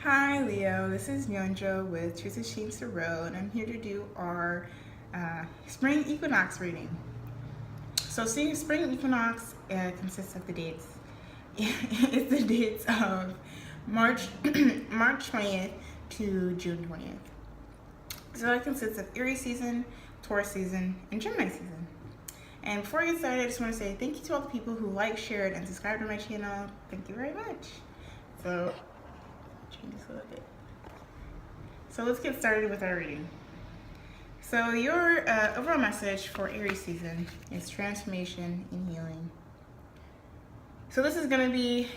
Hi Leo, this is Nyonjo with Truth is Sheen Sorrel, and I'm here to do our spring equinox reading. So spring equinox consists of the dates. It's the dates of March March 20th to June 20th. So that consists of Aries season, Taurus season, and Gemini season. And before I get started, I just want to say thank you to all the people who like, shared, and subscribed to my channel. Thank you very much. So change this a little bit. So let's get started with our reading. So your overall message for Aries season is transformation and healing. So this is going to be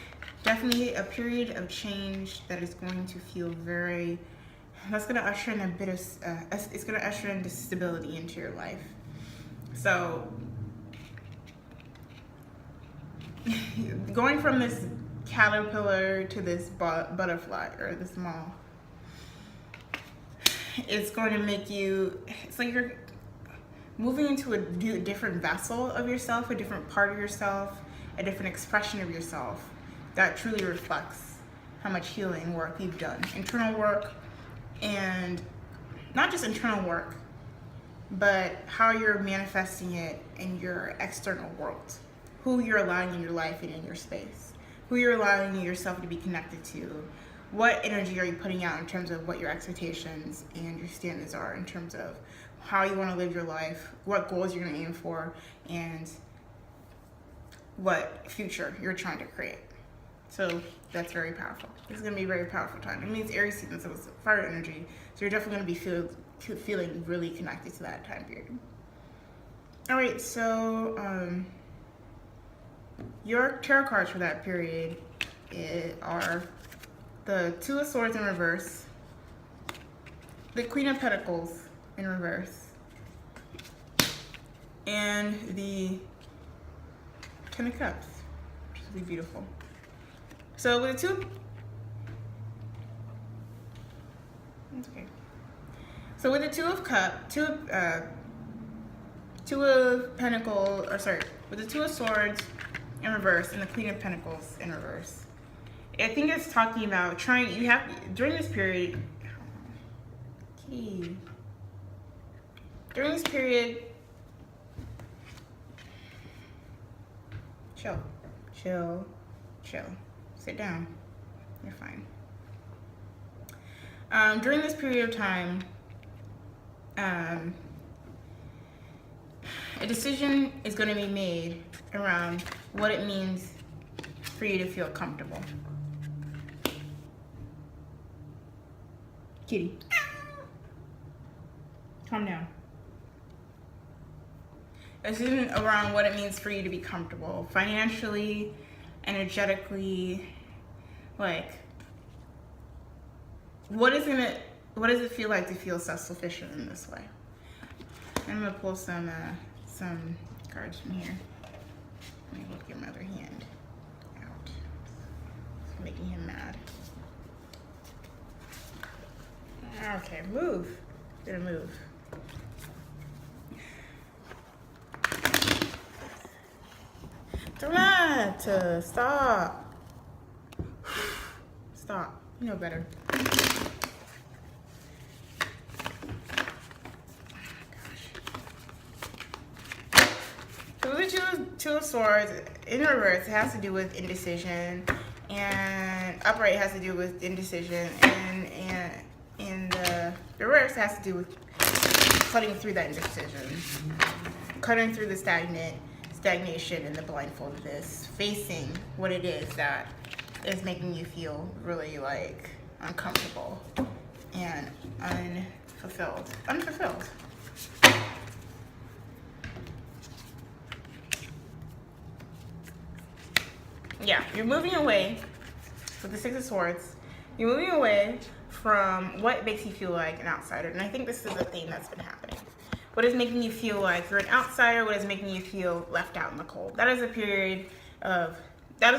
definitely a period of change that is going to feel that's going to usher in a bit of, it's going to usher in stability into your life. So going from this caterpillar to this butterfly or this moth, it's going to make you, it's like you're moving into a different vessel of yourself, a different part of yourself, a different expression of yourself that truly reflects how much healing work you've done, internal work, and not just internal work, but how you're manifesting it in your external world, who you're allowing in your life and in your space, who you're allowing yourself to be connected to, what energy are you putting out in terms of what your expectations and your standards are in terms of how you want to live your life, what goals you're going to aim for, and what future you're trying to create. So that's very powerful. This is going to be a very powerful time. It means Aries season, so it's fire energy, so you're definitely going to be feeling really connected to that time period. All right, so your tarot cards for that period are the Two of Swords in reverse, the Queen of Pentacles in reverse, and the Ten of Cups, which is really beautiful. So with the with the Two of Swords in reverse and the Queen of Pentacles in reverse, I think it's talking about during this period, chill, sit down, you're fine. During this period of time, a decision is going to be made around what it means for you to feel comfortable. Kitty, calm down. A decision around what it means for you to be comfortable financially, energetically, like what does it feel like to feel self-sufficient in this way? I'm gonna pull some cards from here. Let me look at my other hand out. It's making him mad. Okay, move. Gonna move. Donut, stop. Stop. You know better. So the Two of Swords in reverse, it has to do with indecision, and upright has to do with indecision, and in the reverse it has to do with cutting through that indecision, cutting through the stagnation and the blindfoldedness, facing what it is that is making you feel really like uncomfortable and unfulfilled. Yeah, you're moving away with the Six of Swords. You're moving away from what makes you feel like an outsider. And I think this is a theme that's been happening. What is making you feel like you're an outsider? What is making you feel left out in the cold? That is a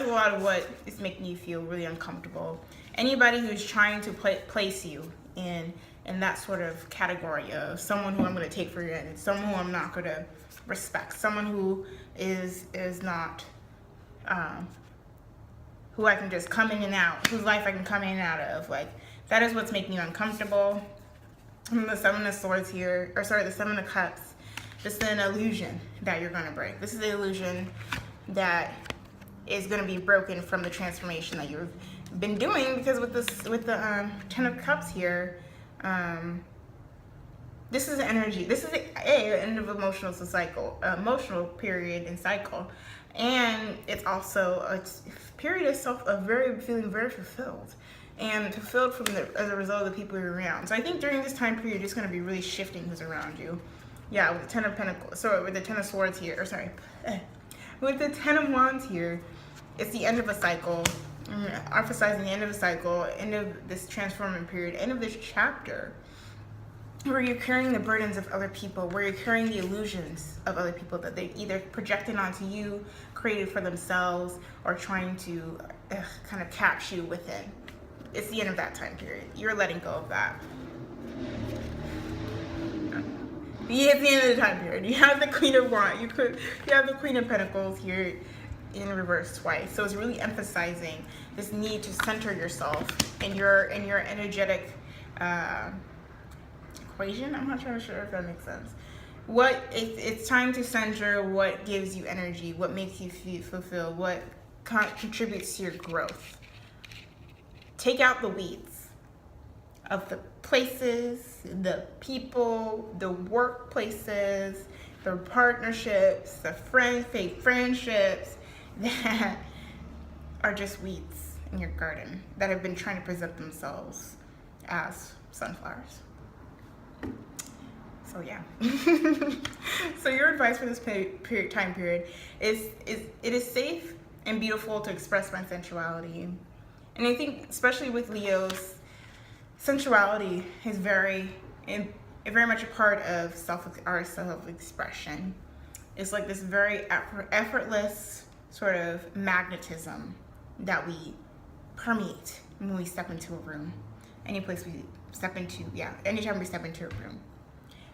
lot of what is making you feel really uncomfortable. Anybody who's trying to place you in that sort of category of someone who I'm going to take for granted, someone who I'm not going to respect, someone who is not who I can just come in and out, whose life I can come in and out of. Like, that is what's making you uncomfortable. And the Seven of Swords here, or sorry, the Seven of Cups. This is an illusion that you're going to break. This is the illusion that is going to be broken from the transformation that you've been doing, because with the Ten of Cups here, this is energy. This is the end of emotional period and cycle, and it's also a period of feeling very fulfilled, and fulfilled as a result of the people you're around. So I think during this time period, it's going to be really shifting who's around you. Yeah, with the Ten of Pentacles. So with the Ten of Swords here, or sorry, with the Ten of Wands here, it's the end of a cycle. Emphasizing the end of a cycle, end of this transforming period, end of this chapter, where you're carrying the burdens of other people, where you're carrying the illusions of other people that they either projected onto you, created for themselves, or trying to kind of catch you within. It's the end of that time period. You're letting go of that. Yeah, it's the end of the time period. You have the Queen of Wands. You have the Queen of Pentacles here in reverse twice. So it's really emphasizing this need to center yourself in your energetic equation. I'm not sure if that makes sense. It's time to center what gives you energy, what makes you feel fulfilled, what contributes to your growth. Take out the weeds of the places, the people, the workplaces, the partnerships, the fake friendships that are just weeds in your garden that have been trying to present themselves as sunflowers. So yeah. So your advice for this time period is it is safe and beautiful to express my sensuality. And I think especially with Leos, sensuality is very much a part of our self-expression. It's like this very effortless sort of magnetism that we permeate when we step into a room. Anytime we step into a room.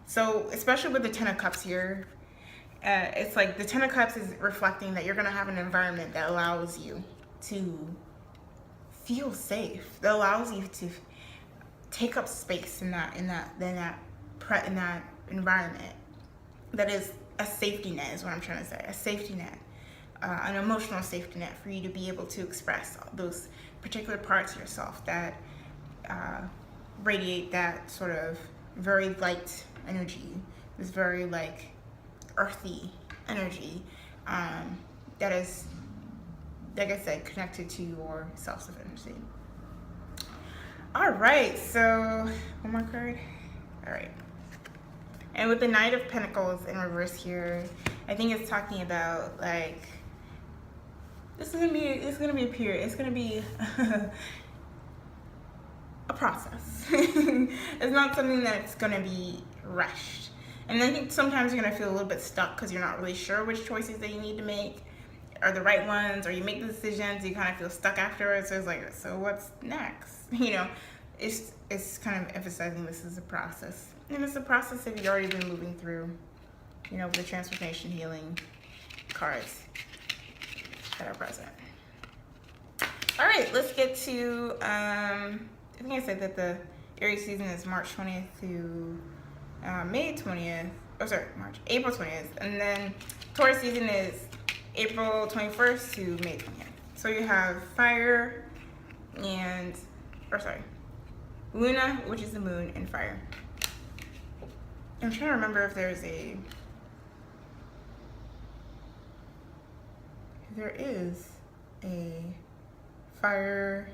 So especially with the Ten of Cups here, it's like the Ten of Cups is reflecting that you're going to have an environment that allows you to feel safe, that allows you to take up space in that environment. That is a safety net, is what I'm trying to say. A safety net, an emotional safety net for you to be able to express those particular parts of yourself that radiate that sort of very light energy, this very like earthy energy that is, like I said, connected to your self-sufficiency. All right, so one more card. All right, and with the Knight of Pentacles in reverse here, I think it's talking about like it's gonna be a period. It's gonna be a process. It's not something that's gonna be rushed. And I think sometimes you're gonna feel a little bit stuck because you're not really sure which choices that you need to make are the right ones, or you make the decisions, you kind of feel stuck afterwards. So it's like, so what's next? You know, it's kind of emphasizing this is a process. And it's a process that you've already been moving through, you know, with the transformation healing cards that are present. All right, let's get to, I think I said that the Aries season is March 20th to May 20th. Oh, sorry, April 20th. And then Taurus season is April 21st to May 20th. So you have fire and, Luna, which is the moon, and fire. I'm trying to remember if there is a fire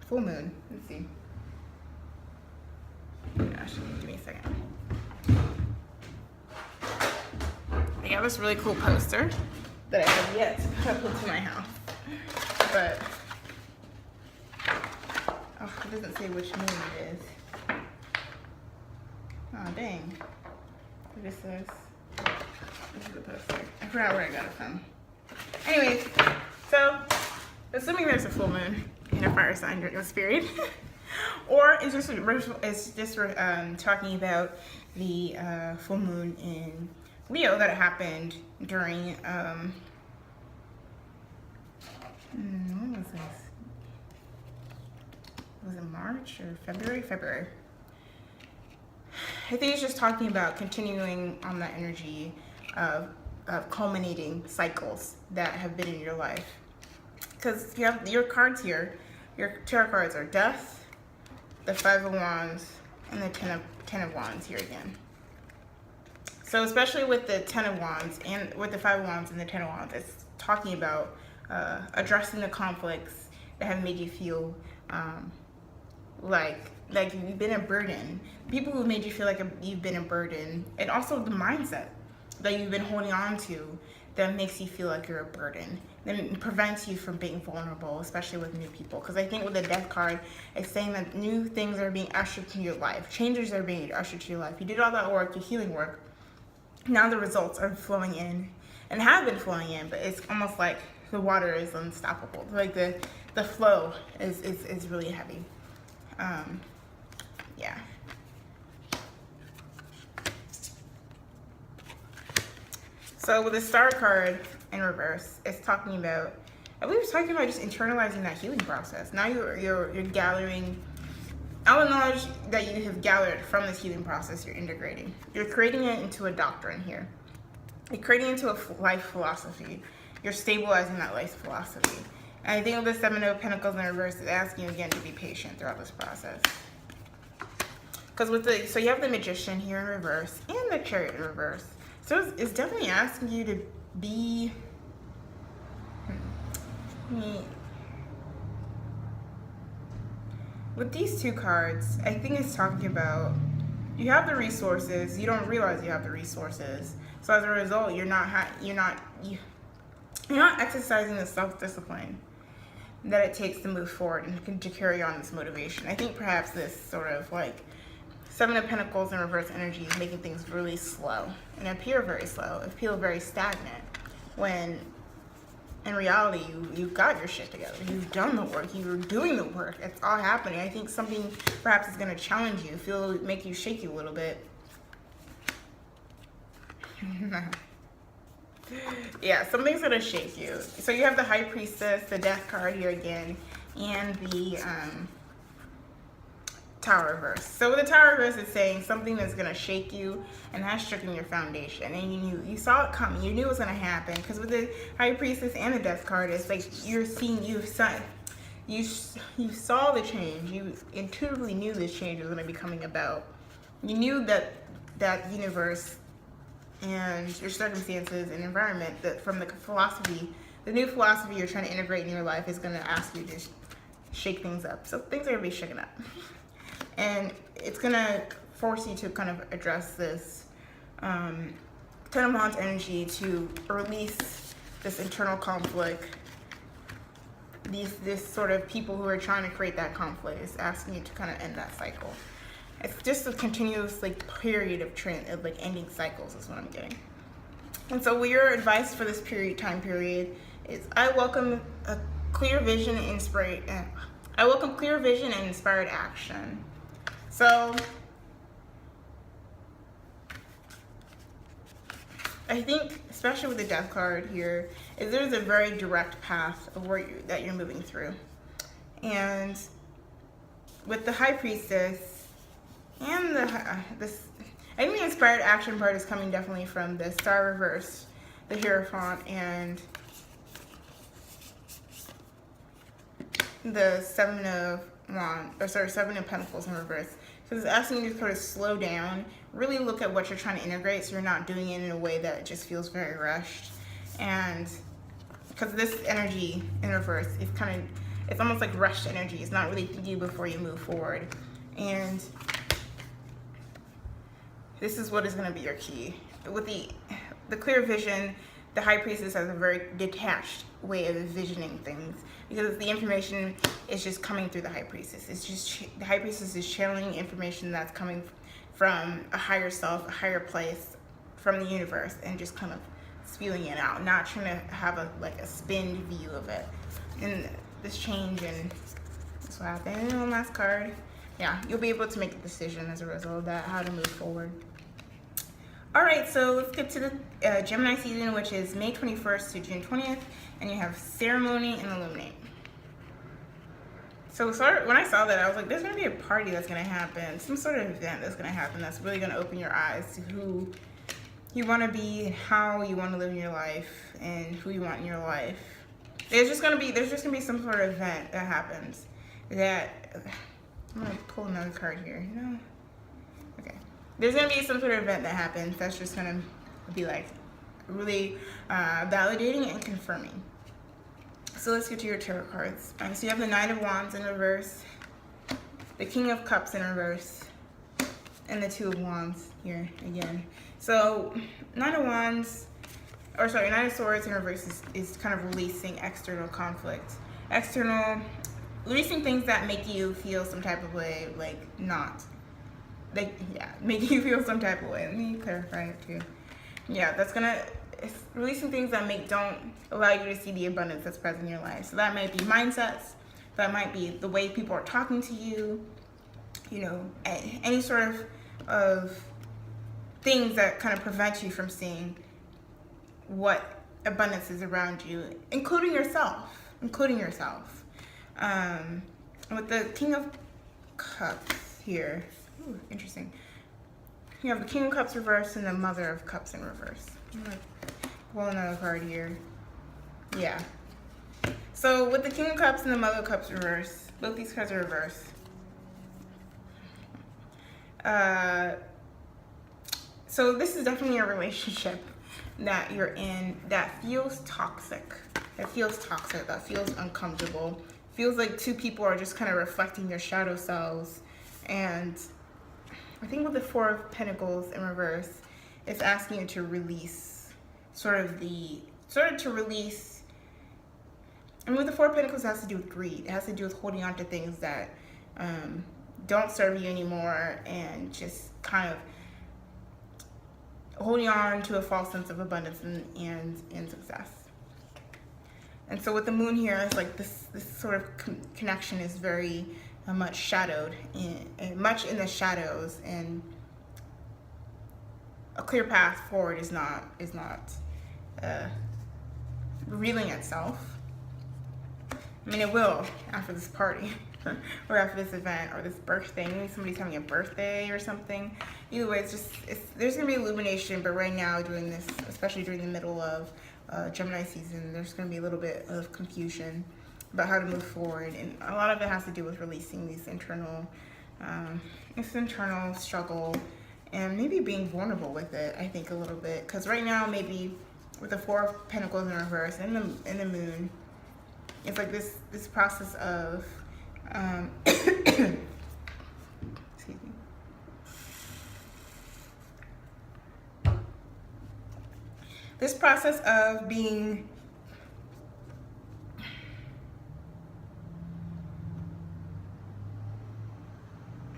full moon. Let's see. Actually, give me a second. I got this really cool poster that I have yet to put up into my house, but it doesn't say which moon it is. Oh dang! It just says this is the poster. I forgot where I got it from. Anyways, so assuming there's a full moon in a fire sign during this period, or it's just talking about the full moon in Leo that happened during When was this? Was it March or February? February. I think it's just talking about continuing on that energy of culminating cycles that have been in your life. Because you have your cards here, your tarot cards are Death, the Five of Wands, and the Ten of Wands here again. So especially with the Ten of Wands and with the Five of Wands and the Ten of Wands, it's talking about addressing the conflicts that have made you feel like you've been a burden. People who made you feel like you've been a burden, and also the mindset that you've been holding on to that makes you feel like you're a burden, that prevents you from being vulnerable, especially with new people. Because I think with the Death card, it's saying that new things are being ushered to your life, changes are being ushered to your life. You did all that work, your healing work. Now the results are flowing in, and have been flowing in, but it's almost like the water is unstoppable. Like the flow is really heavy. Yeah. So with the Star card in reverse, it's talking about, I believe it's talking about just internalizing that healing process. Now you're gathering all the knowledge that you have gathered from this healing process. You're integrating. You're creating it into a doctrine here. You're creating it into a life philosophy. You're stabilizing that life philosophy. And I think with the Seven of Pentacles in reverse, it's asking you again to be patient throughout this process. Because so you have the Magician here in reverse and the Chariot in reverse. So it's definitely asking you to be, with these two cards, I think it's talking about you have the resources, you don't realize you have the resources. So as a result, you're not exercising the self-discipline that it takes to move forward and to carry on this motivation. I think perhaps this sort of like Seven of Pentacles in reverse energy is making things really slow and appear very slow, appear very stagnant, when in reality you've got your shit together. You've done the work, you're doing the work, it's all happening. I think something perhaps is going to challenge you, make you shake you a little bit. Yeah, something's going to shake you. So you have the High Priestess, the Death card here again, and the Tower reverse. So with the Tower reverse, it's saying something that's going to shake you and has shaken your foundation, and you saw it coming, you knew it was going to happen. Because with the High Priestess and the Death card, it's like you saw the change, you intuitively knew this change was going to be coming about. You knew that universe and your circumstances and environment, that from the philosophy, the new philosophy you're trying to integrate in your life, is going to ask you to shake things up. So things are going to be shaken up. And it's going to force you to kind of address this Ten of Wands energy, to release this internal conflict. This sort of people who are trying to create that conflict is asking you to kind of end that cycle. It's just a continuous period of ending cycles is what I'm getting. And so your advice for this time period is, I welcome a clear vision and inspired action. So I think, especially with the Death card here, is there's a very direct path of that you're moving through. And with the High Priestess and I think the inspired action part is coming definitely from the Star reverse, the Hierophant, and the Seven of Pentacles in reverse. Because it's asking you to sort of slow down, really look at what you're trying to integrate, so you're not doing it in a way that just feels very rushed. And because this energy in reverse is it's almost like rushed energy. It's not really thinking before you move forward. And this is what is going to be your key. With the clear vision, the High Priestess has a very detached way of envisioning things, because the information is just coming through the High Priestess. The High Priestess is channeling information that's coming from a higher self, a higher place, from the universe, and just kind of spewing it out, not trying to have a spinned view of it. And this change, and that's what happened. And then last card, yeah, you'll be able to make a decision as a result of that, how to move forward. All right, so let's get to the Gemini season, which is May 21st to June 20th, and you have ceremony and illuminate. So when I saw that, I was like, there's going to be a party that's going to happen, some sort of event that's going to happen that's really going to open your eyes to who you want to be and how you want to live your life and who you want in your life. There's just going to be some sort of event that happens that, I'm going to pull another card here. No? Okay. There's going to be some sort of event that happens that's just going to be like really validating and confirming. So let's get to your tarot cards. So you have the Knight of Wands in reverse, the King of Cups in reverse, and the Two of Wands here again. So Knight of Swords in reverse is kind of releasing external conflict. Releasing things that make you feel some type of way, making you feel some type of way. Let me clarify it too. Yeah, it's releasing things that don't allow you to see the abundance that's present in your life. So that might be mindsets, that might be the way people are talking to you, any sort of things that kind of prevent you from seeing what abundance is around you, including yourself. With the King of Cups here, ooh, interesting. You have the King of Cups reversed and the Mother of Cups in reverse. I'm gonna pull another card here. Yeah. So with the King of Cups and the Mother of Cups reversed, both these cards are reversed. So this is definitely a relationship that you're in that feels toxic. That feels uncomfortable. Feels like two people are just kind of reflecting their shadow selves. And I think with the Four of Pentacles in reverse, it's asking you to release and with the Four of Pentacles, it has to do with greed. It has to do with holding on to things that don't serve you anymore and just kind of holding on to a false sense of abundance and success. And so with the Moon here, it's like this sort of connection is very much shadowed, much in the shadows, and a clear path forward is not revealing itself. I mean, it will after this party, or after this event, or this birthday. Maybe somebody's having a birthday or something. Either way, there's gonna be illumination, but right now, during this, especially during the middle of Gemini season, there's gonna be a little bit of confusion about how to move forward, and a lot of it has to do with releasing these internal struggle, and maybe being vulnerable with it. I think a little bit, because right now, maybe with the Four of Pentacles in reverse and the Moon, it's like this process of excuse me. This process of being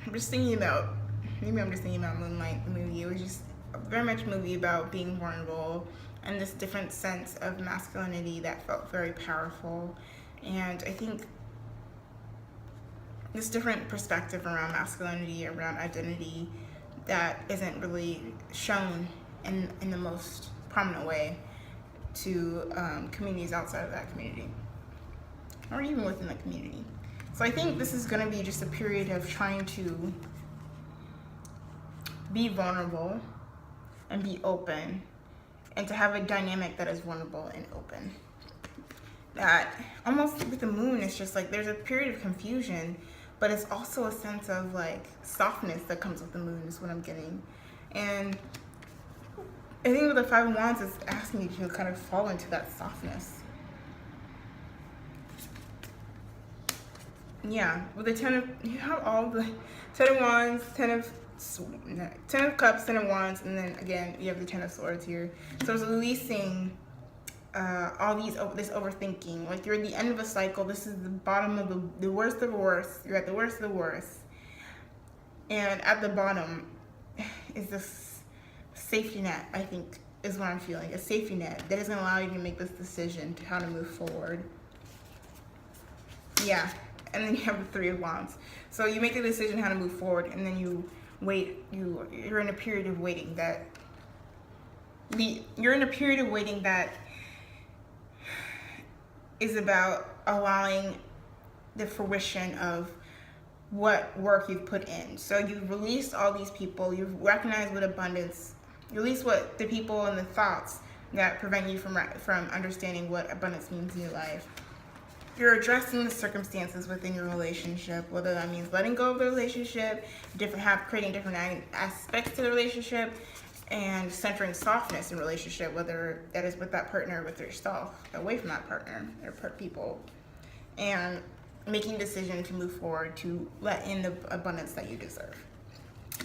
I'm just thinking about Moonlight, the movie. It was just very much a movie about being vulnerable and this different sense of masculinity that felt very powerful. And I think this different perspective around masculinity, around identity, that isn't really shown in the most prominent way to communities outside of that community, or even within the community. So I think this is going to be just a period of trying to be vulnerable and be open, and to have a dynamic that is vulnerable and open. That almost with the Moon, it's just like there's a period of confusion, but it's also a sense of like softness that comes with the Moon is what I'm getting. And I think with the Five of Wands, it's asking you to kind of fall into that softness. Yeah, with the you have all the Ten of Wands, Ten of Cups, Ten of Wands, and then again you have the Ten of Swords here. So it's releasing all this overthinking. Like you're at the end of a cycle. This is the bottom of the worst of the worst. You're at the worst of the worst, and at the bottom is this safety net. I think is what I'm feeling. A safety net that is going to allow you to make this decision to how to move forward. Yeah. And then you have the Three of Wands. So you make the decision how to move forward, and then you wait. You're in a period of waiting that you're in a period of waiting that is about allowing the fruition of what work you've put in. So you've released all these people, you've recognized what abundance, release what the people and the thoughts that prevent you from understanding what abundance means in your life. You're addressing the circumstances within your relationship, whether that means letting go of the relationship, creating different aspects to the relationship, and centering softness in relationship, whether that is with that partner or with yourself, away from that partner or people, and making a decision to move forward to let in the abundance that you deserve.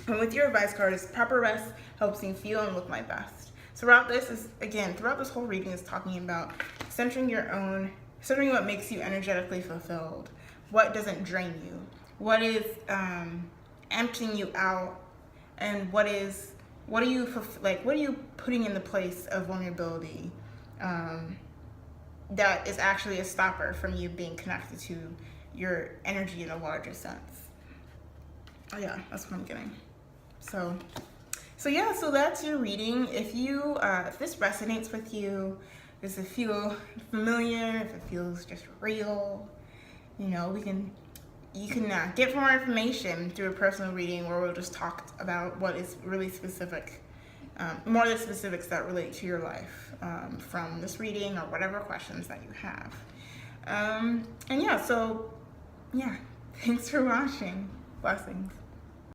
And with your advice card is proper rest helps me feel and look my best. So throughout this whole reading is talking about centering what makes you energetically fulfilled, what doesn't drain you, what is emptying you out, and what are you putting in the place of vulnerability that is actually a stopper from you being connected to your energy in a larger sense. Oh yeah, that's what I'm getting. So that's your reading. If this resonates with you, does it feel familiar, if it feels just real, you can get more information through a personal reading where we'll just talk about what is really specific, more of the specifics that relate to your life from this reading or whatever questions that you have. Thanks for watching. Blessings.